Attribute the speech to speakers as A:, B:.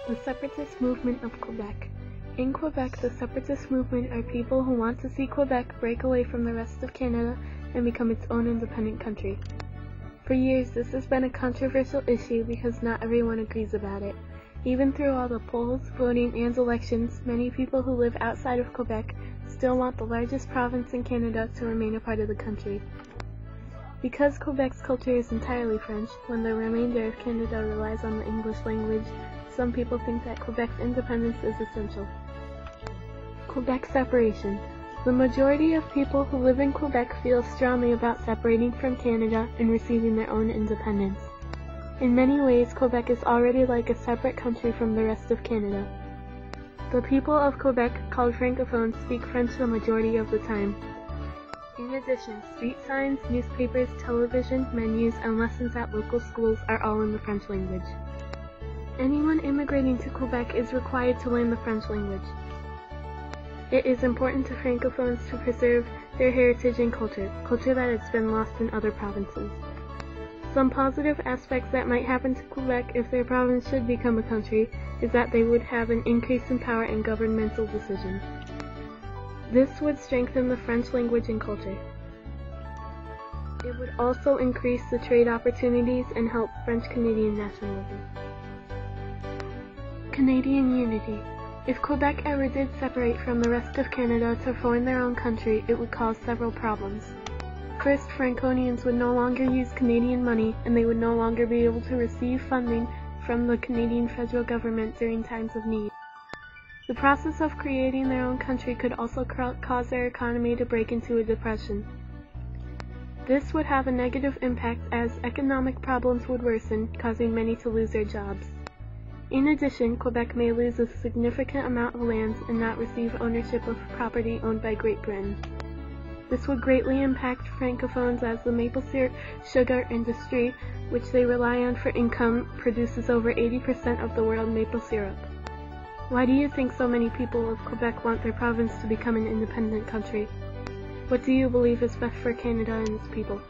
A: The separatist movement of Quebec. In Quebec, the separatist movement are people who want to see Quebec break away from the rest of Canada and become its own independent country. For years, this has been a controversial issue because not everyone agrees about it. Even through all the polls, voting, and elections, many people who live outside of Quebec still want the largest province in Canada to remain a part of the country. Because Quebec's culture is entirely French, when the remainder of Canada relies on the English language, some people think that Quebec's independence is essential. Quebec separation. The majority of people who live in Quebec feel strongly about separating from Canada and receiving their own independence. In many ways, Quebec is already like a separate country from the rest of Canada. The people of Quebec, called Francophones, speak French the majority of the time. In addition, street signs, newspapers, television, menus, and lessons at local schools are all in the French language. Anyone immigrating to Quebec is required to learn the French language. It is important to Francophones to preserve their heritage and culture that has been lost in other provinces. Some positive aspects that might happen to Quebec if their province should become a country is that they would have an increase in power in governmental decisions. This would strengthen the French language and culture. It would also increase the trade opportunities and help French-Canadian nationalism. Canadian unity. If Quebec ever did separate from the rest of Canada to form their own country, it would cause several problems. First, Franconians would no longer use Canadian money, and they would no longer be able to receive funding from the Canadian federal government during times of need. The process of creating their own country could also cause their economy to break into a depression. This would have a negative impact as economic problems would worsen, causing many to lose their jobs. In addition, Quebec may lose a significant amount of lands and not receive ownership of property owned by Great Britain. This would greatly impact Francophones as the maple syrup sugar industry, which they rely on for income, produces over 80% of the world maple syrup. Why do you think so many people of Quebec want their province to become an independent country? What do you believe is best for Canada and its people?